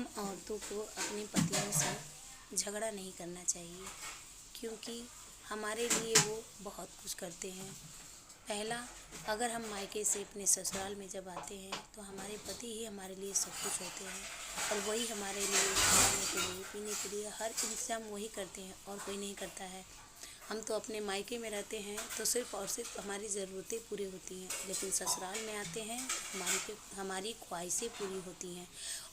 हम औरतों को अपने पतियों से झगड़ा नहीं करना चाहिए, क्योंकि हमारे लिए वो बहुत कुछ करते हैं। पहला, अगर हम मायके से अपने ससुराल में जब आते हैं तो हमारे पति ही हमारे लिए सब कुछ होते हैं और वही हमारे लिए खाने के लिए, पीने के लिए हर इंतज़ाम वही करते हैं और कोई नहीं करता है। हम तो अपने मायके में रहते हैं तो सिर्फ़ और सिर्फ हमारी ज़रूरतें पूरी होती हैं, लेकिन ससुराल में आते हैं तो हमारी ख्वाहिशें पूरी होती हैं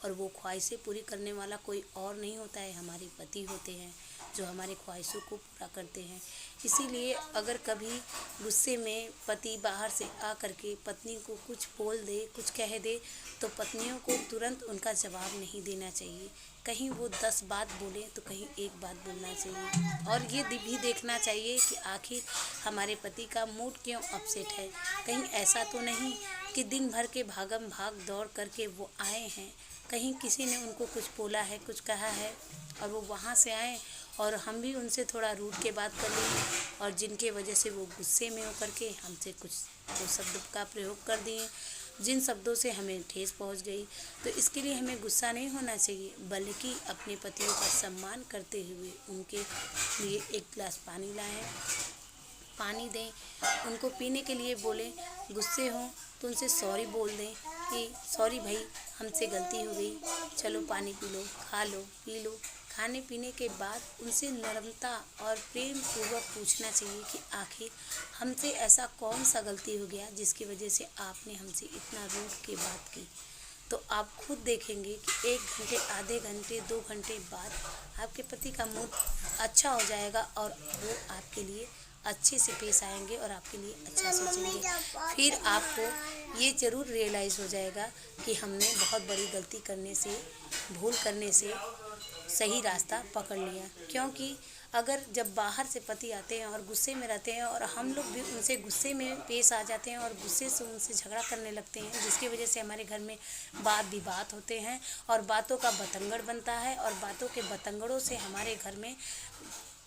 और वो ख्वाहिशें पूरी करने वाला कोई और नहीं होता है, हमारे पति होते हैं जो हमारी ख्वाहिशों को पूरा करते हैं। इसीलिए अगर कभी गुस्से में पति बाहर से आ कर के पत्नी को कुछ बोल दे, कुछ कह दे, तो पत्नियों को तुरंत उनका जवाब नहीं देना चाहिए। कहीं वो 10 बात बोले तो कहीं एक बात बोलना चाहिए और ये भी देखना चाहिए कि आखिर हमारे पति का मूड क्यों अपसेट है। कहीं ऐसा तो नहीं कि दिन भर के भागम भाग दौड़ करके वो आए हैं, कहीं किसी ने उनको कुछ बोला है, कुछ कहा है और वो वहाँ से आए और हम भी उनसे थोड़ा रूठ के बात कर लिए और जिनके वजह से वो गुस्से में होकर के हमसे कुछ तो शब्द का प्रयोग कर दिए, जिन शब्दों से हमें ठेस पहुंच गई। तो इसके लिए हमें गुस्सा नहीं होना चाहिए, बल्कि अपने पतियों का सम्मान करते हुए उनके लिए एक गिलास पानी लाएं, पानी दें, उनको पीने के लिए बोलें। गुस्से हों तो उनसे सॉरी बोल दें कि सॉरी भाई, हमसे गलती हो गई, चलो पानी पी लो, खा लो, पी लो। खाने पीने के बाद उनसे नम्रता और प्रेम पूर्वक पूछना चाहिए कि आखिर हमसे ऐसा कौन सा गलती हो गया जिसकी वजह से आपने हमसे इतना रूठ के बात की। तो आप खुद देखेंगे कि 1 घंटे, आधे घंटे, 2 घंटे बाद आपके पति का मूड अच्छा हो जाएगा और वो आपके लिए अच्छे से पेश आएंगे और आपके लिए अच्छा सोचेंगे। फिर आपको ये ज़रूर रियलाइज़ हो जाएगा कि हमने बहुत बड़ी गलती करने से, भूल करने से सही रास्ता पकड़ लिया। क्योंकि अगर जब बाहर से पति आते हैं और गुस्से में रहते हैं और हम लोग भी उनसे गुस्से में पेश आ जाते हैं और गुस्से से उनसे झगड़ा करने लगते हैं, जिसकी वजह से हमारे घर में वाद विवाद होते हैं और बातों का बतंगड़ बनता है और बातों के बतंगड़ों से हमारे घर में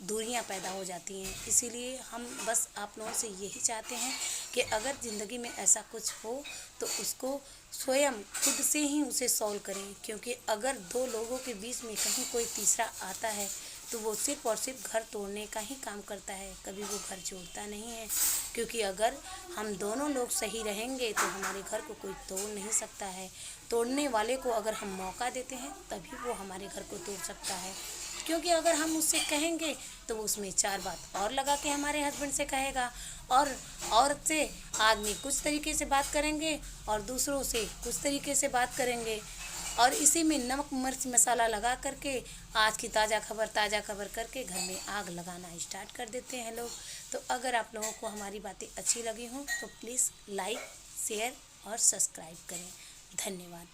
दूरियां पैदा हो जाती हैं। इसीलिए हम बस आप लोगों से यही चाहते हैं कि अगर ज़िंदगी में ऐसा कुछ हो तो उसको स्वयं खुद से ही उसे सॉल्व करें, क्योंकि अगर 2 लोगों के बीच में कहीं कोई तीसरा आता है तो वो सिर्फ़ और सिर्फ घर तोड़ने का ही काम करता है, कभी वो घर जोड़ता नहीं है। क्योंकि अगर हम दोनों लोग सही रहेंगे तो हमारे घर को कोई तोड़ नहीं सकता है। तोड़ने वाले को अगर हम मौका देते हैं तभी वो हमारे घर को तोड़ सकता है, क्योंकि अगर हम उससे कहेंगे तो वो उसमें 4 बात और लगा के हमारे हस्बैंड से कहेगा और औरत से आदमी कुछ तरीके से बात करेंगे और दूसरों से कुछ तरीके से बात करेंगे और इसी में नमक मिर्च मसाला लगा करके आज की ताज़ा खबर करके घर में आग लगाना स्टार्ट कर देते हैं लोग। तो अगर आप लोगों को हमारी बातें अच्छी लगी हों तो प्लीज़ लाइक, शेयर और सब्सक्राइब करें। धन्यवाद।